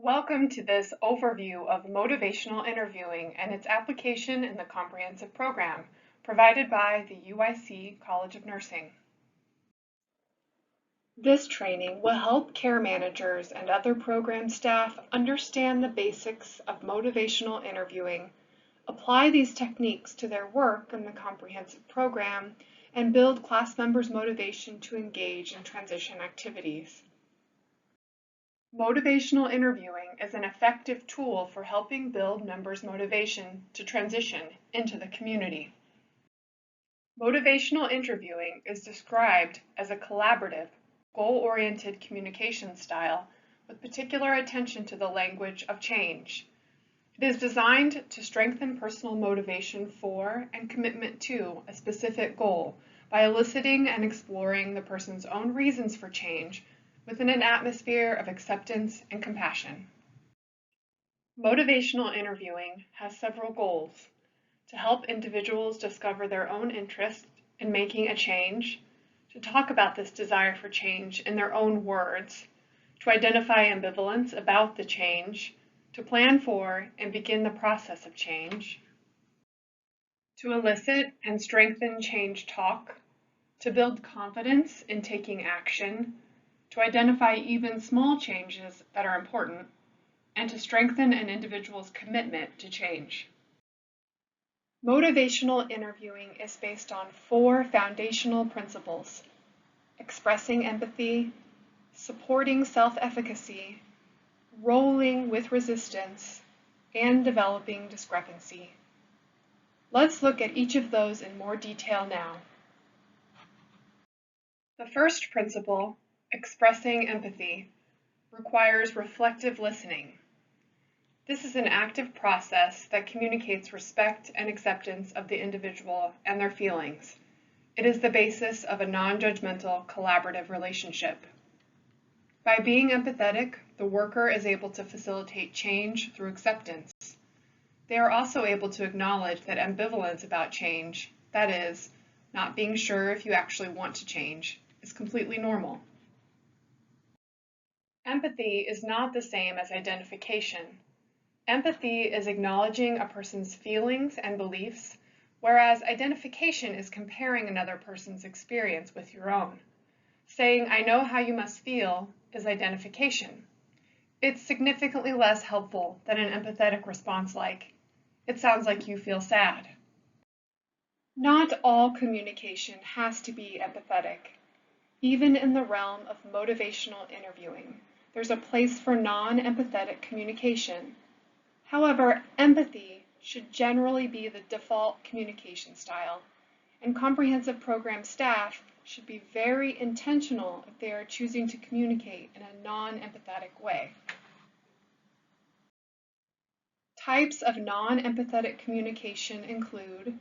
Welcome to this overview of motivational interviewing and its application in the comprehensive program provided by the UIC College of Nursing. This training will help care managers and other program staff understand the basics of motivational interviewing, apply these techniques to their work in the comprehensive program, and build class members' motivation to engage in transition activities. Motivational interviewing is an effective tool for helping build members' motivation to transition into the community. Motivational interviewing is described as a collaborative, goal-oriented communication style with particular attention to the language of change. It is designed to strengthen personal motivation for and commitment to a specific goal by eliciting and exploring the person's own reasons for change within an atmosphere of acceptance and compassion. Motivational interviewing has several goals: to help individuals discover their own interest in making a change, to talk about this desire for change in their own words, to identify ambivalence about the change, to plan for and begin the process of change, to elicit and strengthen change talk, to build confidence in taking action, to identify even small changes that are important, and to strengthen an individual's commitment to change. Motivational interviewing is based on 4 foundational principles: expressing empathy, supporting self-efficacy, rolling with resistance, and developing discrepancy. Let's look at each of those in more detail now. The first principle, expressing empathy, requires reflective listening. This is an active process that communicates respect and acceptance of the individual and their feelings. It is the basis of a non-judgmental, collaborative relationship. By being empathetic, the worker is able to facilitate change through acceptance. They are also able to acknowledge that ambivalence about change, that is, not being sure if you actually want to change, is completely normal. Empathy is not the same as identification. Empathy is acknowledging a person's feelings and beliefs, whereas identification is comparing another person's experience with your own. Saying, "I know how you must feel," is identification. It's significantly less helpful than an empathetic response like, "It sounds like you feel sad." Not all communication has to be empathetic. Even in the realm of motivational interviewing, there's a place for non-empathetic communication. However, empathy should generally be the default communication style, and comprehensive program staff should be very intentional if they are choosing to communicate in a non-empathetic way. Types of non-empathetic communication include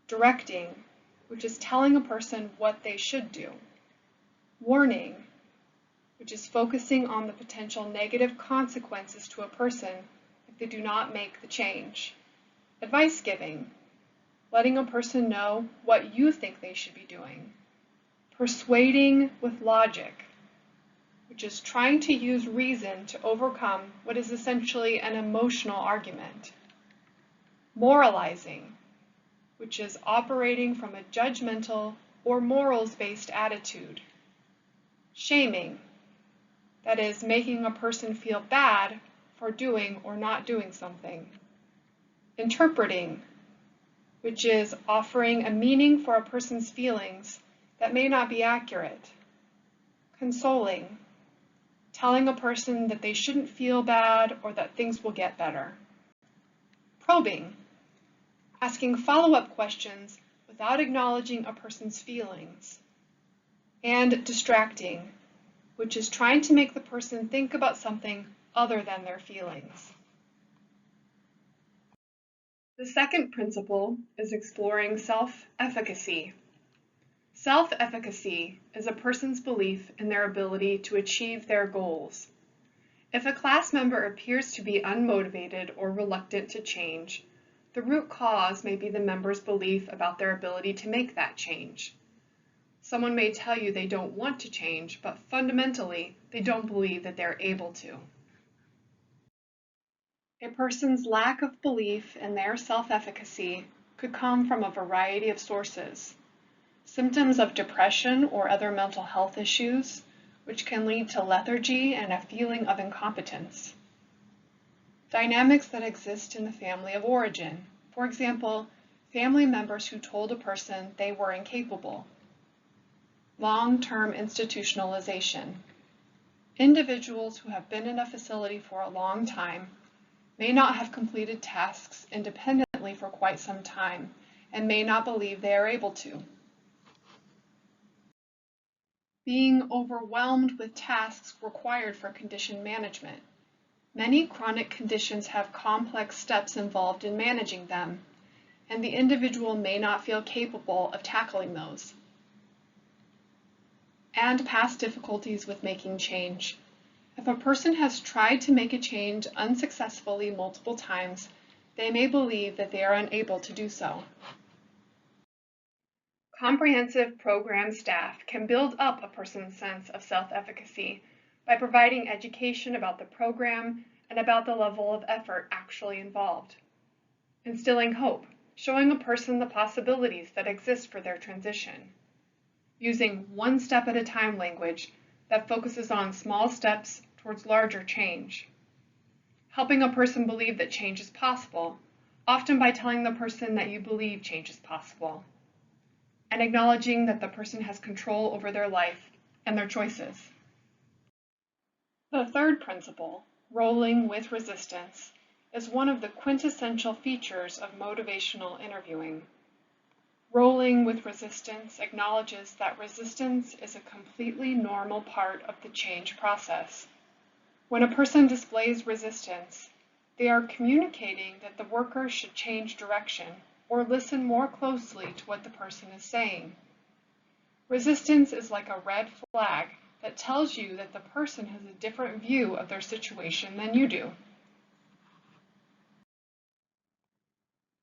directing, which is telling a person what they should do; warning, which is focusing on the potential negative consequences to a person if they do not make the change; advice giving, letting a person know what you think they should be doing; persuading with logic, which is trying to use reason to overcome what is essentially an emotional argument; moralizing, which is operating from a judgmental or morals-based attitude; shaming, that is, making a person feel bad for doing or not doing something; interpreting, which is offering a meaning for a person's feelings that may not be accurate; consoling, telling a person that they shouldn't feel bad or that things will get better; probing, asking follow-up questions without acknowledging a person's feelings; and distracting, which is trying to make the person think about something other than their feelings. The second principle is exploring self-efficacy. Self-efficacy is a person's belief in their ability to achieve their goals. If a class member appears to be unmotivated or reluctant to change, the root cause may be the member's belief about their ability to make that change. Someone may tell you they don't want to change, but fundamentally, they don't believe that they're able to. A person's lack of belief in their self-efficacy could come from a variety of sources. Symptoms of depression or other mental health issues, which can lead to lethargy and a feeling of incompetence. Dynamics that exist in the family of origin. For example, family members who told a person they were incapable. Long-term institutionalization. Individuals who have been in a facility for a long time may not have completed tasks independently for quite some time and may not believe they are able to. Being overwhelmed with tasks required for condition management. Many chronic conditions have complex steps involved in managing them, and the individual may not feel capable of tackling those. And past difficulties with making change. If a person has tried to make a change unsuccessfully multiple times, they may believe that they are unable to do so. Comprehensive program staff can build up a person's sense of self-efficacy by providing education about the program and about the level of effort actually involved. Instilling hope, showing a person the possibilities that exist for their transition. Using one-step-at-a-time language that focuses on small steps towards larger change. Helping a person believe that change is possible, often by telling the person that you believe change is possible. And acknowledging that the person has control over their life and their choices. The third principle, rolling with resistance, is one of the quintessential features of motivational interviewing. Rolling with resistance acknowledges that resistance is a completely normal part of the change process. When a person displays resistance, they are communicating that the worker should change direction or listen more closely to what the person is saying. Resistance is like a red flag that tells you that the person has a different view of their situation than you do.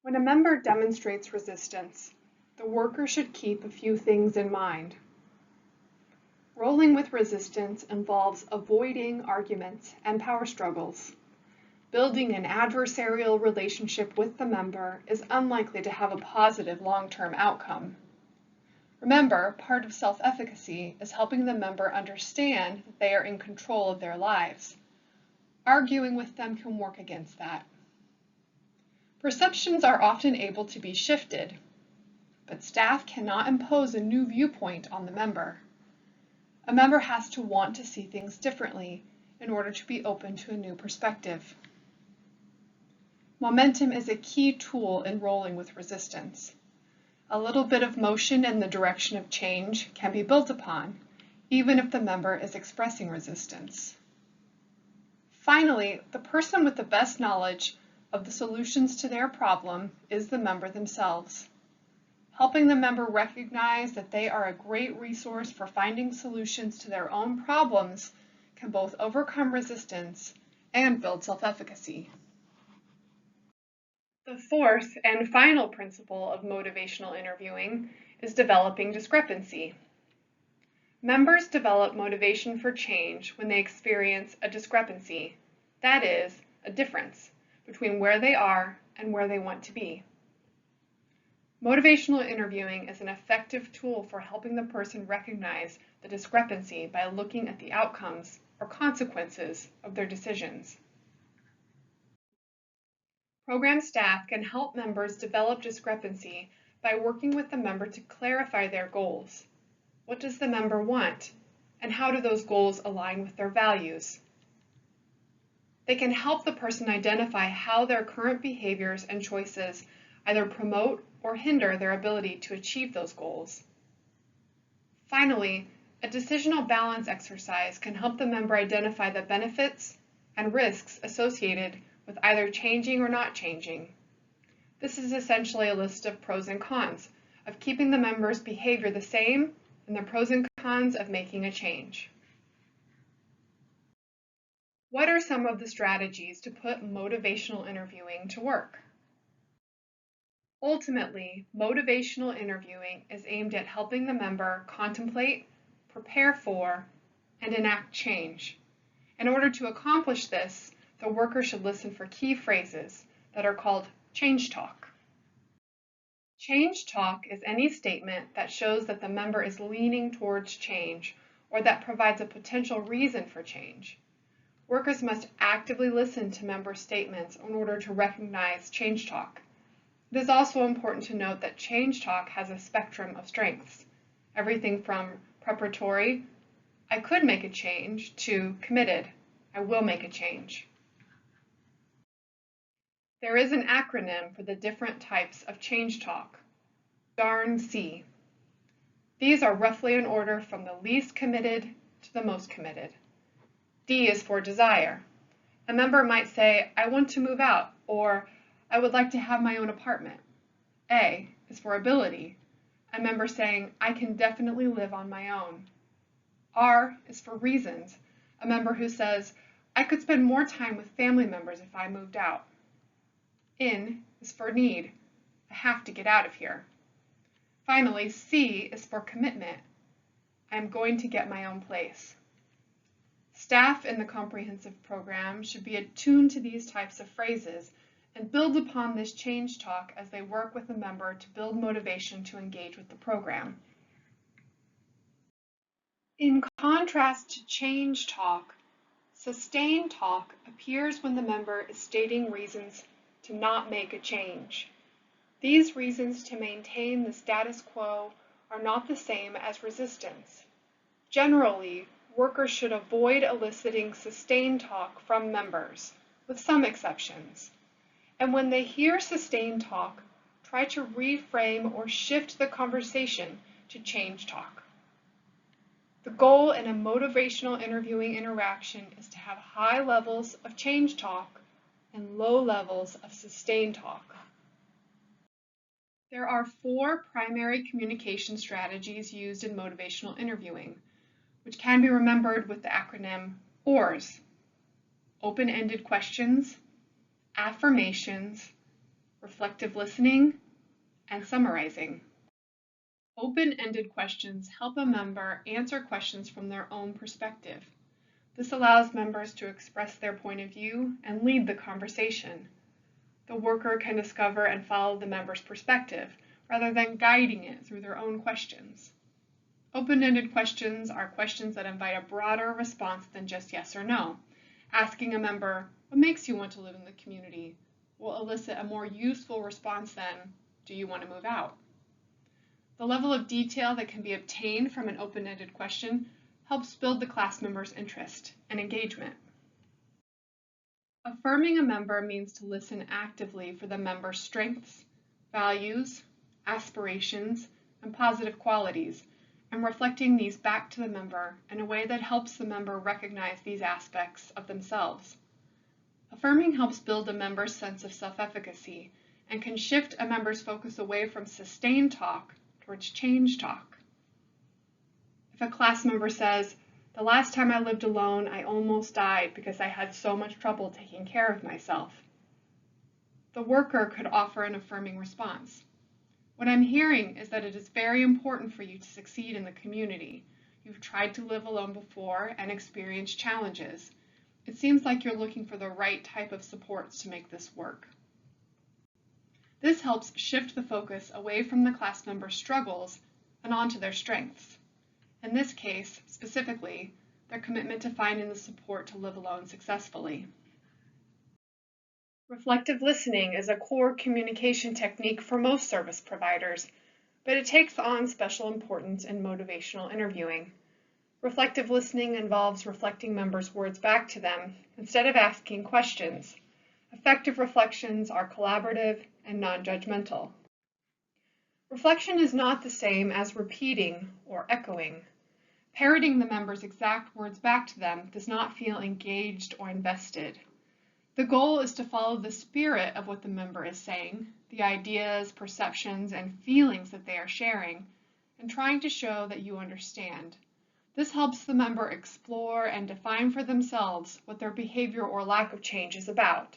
When a member demonstrates resistance, the worker should keep a few things in mind. Rolling with resistance involves avoiding arguments and power struggles. Building an adversarial relationship with the member is unlikely to have a positive long-term outcome. Remember, part of self-efficacy is helping the member understand that they are in control of their lives. Arguing with them can work against that. Perceptions are often able to be shifted, but staff cannot impose a new viewpoint on the member. A member has to want to see things differently in order to be open to a new perspective. Momentum is a key tool in rolling with resistance. A little bit of motion in the direction of change can be built upon, even if the member is expressing resistance. Finally, the person with the best knowledge of the solutions to their problem is the member themselves. Helping the member recognize that they are a great resource for finding solutions to their own problems can both overcome resistance and build self-efficacy. The fourth and final principle of motivational interviewing is developing discrepancy. Members develop motivation for change when they experience a discrepancy, that is, a difference between where they are and where they want to be. Motivational interviewing is an effective tool for helping the person recognize the discrepancy by looking at the outcomes or consequences of their decisions. Program staff can help members develop discrepancy by working with the member to clarify their goals. What does the member want, and how do those goals align with their values? They can help the person identify how their current behaviors and choices either promote or hinder their ability to achieve those goals. Finally, a decisional balance exercise can help the member identify the benefits and risks associated with either changing or not changing. This is essentially a list of pros and cons of keeping the member's behavior the same and the pros and cons of making a change. What are some of the strategies to put motivational interviewing to work? Ultimately, motivational interviewing is aimed at helping the member contemplate, prepare for, and enact change. In order to accomplish this, the worker should listen for key phrases that are called change talk. Change talk is any statement that shows that the member is leaning towards change or that provides a potential reason for change. Workers must actively listen to member statements in order to recognize change talk. It is also important to note that change talk has a spectrum of strengths, everything from preparatory, I could make a change, to committed, I will make a change. There is an acronym for the different types of change talk, DARN-C. These are roughly in order from the least committed to the most committed. D is for desire. A member might say, I want to move out, or I would like to have my own apartment. A is for ability. A member saying, I can definitely live on my own. R is for reasons. A member who says, I could spend more time with family members if I moved out. N is for need. I have to get out of here. Finally, C is for commitment. I am going to get my own place. Staff in the comprehensive program should be attuned to these types of phrases and build upon this change talk as they work with the member to build motivation to engage with the program. In contrast to change talk, sustained talk appears when the member is stating reasons to not make a change. These reasons to maintain the status quo are not the same as resistance. Generally, workers should avoid eliciting sustained talk from members, with some exceptions. And when they hear sustained talk, try to reframe or shift the conversation to change talk. The goal in a motivational interviewing interaction is to have high levels of change talk and low levels of sustained talk. There are 4 primary communication strategies used in motivational interviewing, which can be remembered with the acronym OARS: open-ended questions, affirmations, reflective listening, and summarizing. Open-ended questions help a member answer questions from their own perspective. This allows members to express their point of view and lead the conversation. The worker can discover and follow the member's perspective rather than guiding it through their own questions. Open-ended questions are questions that invite a broader response than just yes or no. Asking a member, what makes you want to live in the community, will elicit a more useful response than, do you want to move out? The level of detail that can be obtained from an open-ended question helps build the class member's interest and engagement. Affirming a member means to listen actively for the member's strengths, values, aspirations, and positive qualities, and reflecting these back to the member in a way that helps the member recognize these aspects of themselves. Affirming helps build a member's sense of self-efficacy and can shift a member's focus away from sustained talk towards change talk. If a class member says, the last time I lived alone, I almost died because I had so much trouble taking care of myself, the worker could offer an affirming response. What I'm hearing is that it is very important for you to succeed in the community. You've tried to live alone before and experienced challenges. It seems like you're looking for the right type of supports to make this work. This helps shift the focus away from the class member's struggles and onto their strengths. In this case, specifically, their commitment to finding the support to live alone successfully. Reflective listening is a core communication technique for most service providers, but it takes on special importance in motivational interviewing. Reflective listening involves reflecting members' words back to them instead of asking questions. Effective reflections are collaborative and non-judgmental. Reflection is not the same as repeating or echoing. Parroting the member's exact words back to them does not feel engaged or invested. The goal is to follow the spirit of what the member is saying, the ideas, perceptions, and feelings that they are sharing, and trying to show that you understand. This helps the member explore and define for themselves what their behavior or lack of change is about.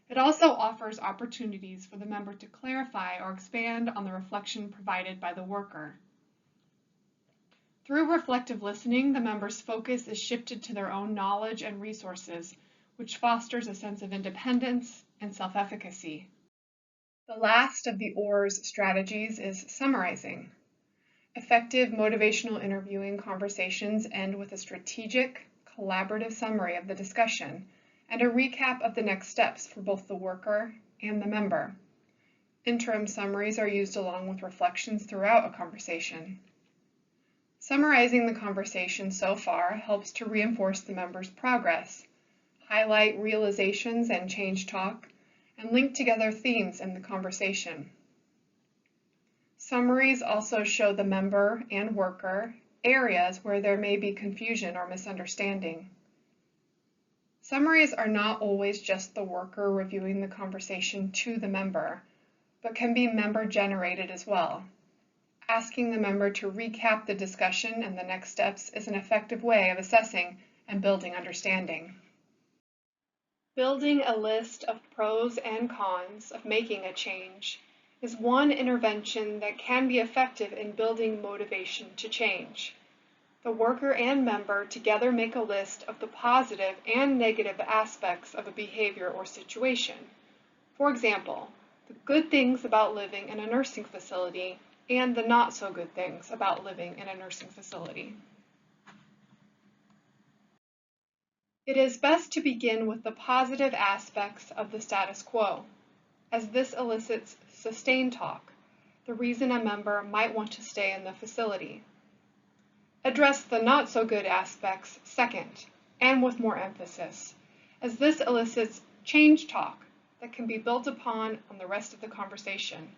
It also offers opportunities for the member to clarify or expand on the reflection provided by the worker. Through reflective listening, the member's focus is shifted to their own knowledge and resources, which fosters a sense of independence and self-efficacy. The last of the OR's strategies is summarizing. Effective motivational interviewing conversations end with a strategic, collaborative summary of the discussion and a recap of the next steps for both the worker and the member. Interim summaries are used along with reflections throughout a conversation. Summarizing the conversation so far helps to reinforce the member's progress, highlight realizations and change talk, and link together themes in the conversation. Summaries also show the member and worker areas where there may be confusion or misunderstanding. Summaries are not always just the worker reviewing the conversation to the member, but can be member-generated as well. Asking the member to recap the discussion and the next steps is an effective way of assessing and building understanding. Building a list of pros and cons of making a change is one intervention that can be effective in building motivation to change. The worker and member together make a list of the positive and negative aspects of a behavior or situation. For example, the good things about living in a nursing facility and the not so good things about living in a nursing facility. It is best to begin with the positive aspects of the status quo, as this elicits sustained talk, the reason a member might want to stay in the facility. Address the not so good aspects second, and with more emphasis, as this elicits change talk that can be built upon on the rest of the conversation.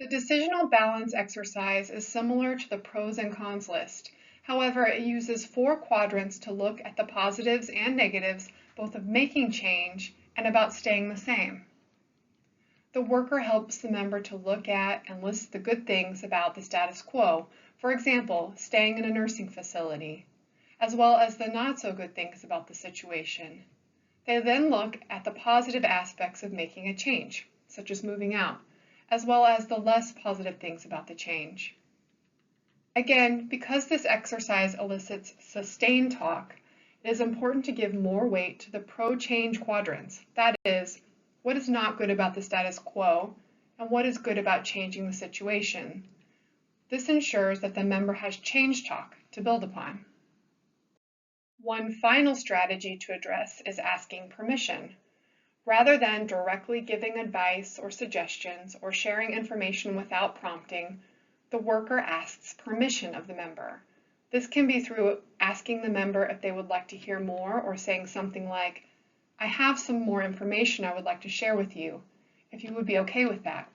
The decisional balance exercise is similar to the pros and cons list. However, it uses 4 quadrants to look at the positives and negatives, both of making change and about staying the same. The worker helps the member to look at and list the good things about the status quo, for example, staying in a nursing facility, as well as the not so good things about the situation. They then look at the positive aspects of making a change, such as moving out, as well as the less positive things about the change. Again, because this exercise elicits sustained talk, it is important to give more weight to the pro-change quadrants, that is, what is not good about the status quo, and what is good about changing the situation. This ensures that the member has change talk to build upon. One final strategy to address is asking permission. Rather than directly giving advice or suggestions or sharing information without prompting, the worker asks permission of the member. This can be through asking the member if they would like to hear more or saying something like, "I have some more information I would like to share with you, if you would be okay with that."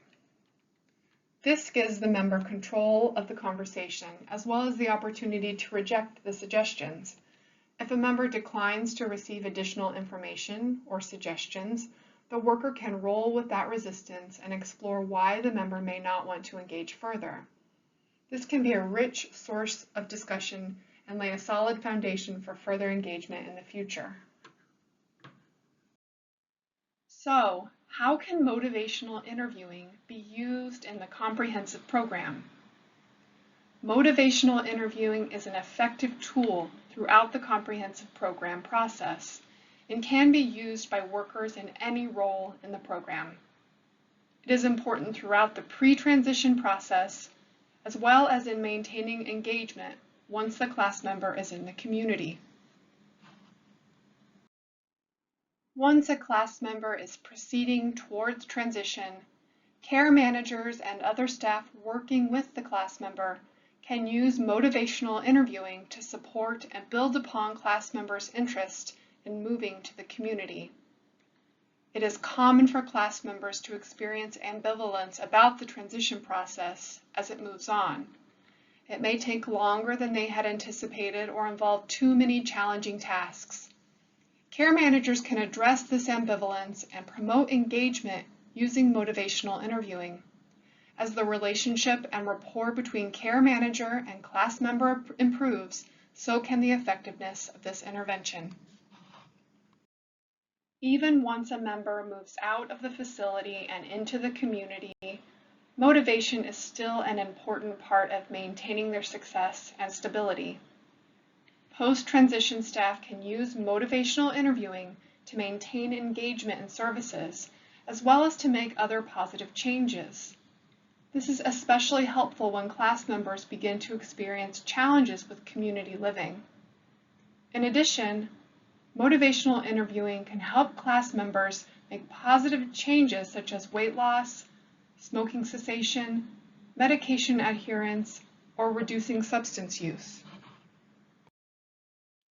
This gives the member control of the conversation, as well as the opportunity to reject the suggestions. If a member declines to receive additional information or suggestions, the worker can roll with that resistance and explore why the member may not want to engage further. This can be a rich source of discussion and lay a solid foundation for further engagement in the future. So, how can motivational interviewing be used in the comprehensive program? Motivational interviewing is an effective tool throughout the comprehensive program process and can be used by workers in any role in the program. It is important throughout the pre-transition process, as well as in maintaining engagement once the class member is in the community. Once a class member is proceeding towards transition, care managers and other staff working with the class member can use motivational interviewing to support and build upon class members' interest in moving to the community. It is common for class members to experience ambivalence about the transition process as it moves on. It may take longer than they had anticipated or involve too many challenging tasks. Care managers can address this ambivalence and promote engagement using motivational interviewing. As the relationship and rapport between care manager and class member improves, so can the effectiveness of this intervention. Even once a member moves out of the facility and into the community, motivation is still an important part of maintaining their success and stability. Post-transition staff can use motivational interviewing to maintain engagement in services, as well as to make other positive changes. This is especially helpful when class members begin to experience challenges with community living. In addition, motivational interviewing can help class members make positive changes such as weight loss, smoking cessation, medication adherence, or reducing substance use.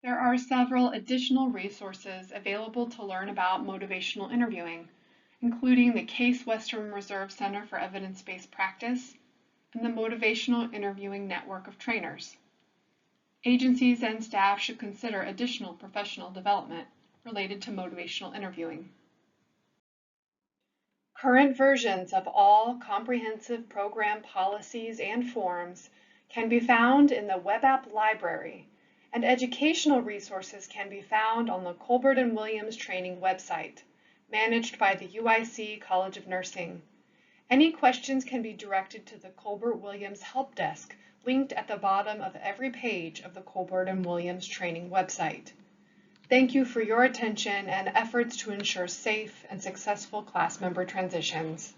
There are several additional resources available to learn about motivational interviewing, including the Case Western Reserve Center for Evidence-Based Practice and the Motivational Interviewing Network of Trainers. Agencies and staff should consider additional professional development related to motivational interviewing. Current versions of all comprehensive program policies and forms can be found in the web app library, and educational resources can be found on the Colbert-Williams training website, managed by the UIC College of Nursing. Any questions can be directed to the Colbert-Williams Help Desk, linked at the bottom of every page of the Colbert-Williams training website. Thank you for your attention and efforts to ensure safe and successful class member transitions.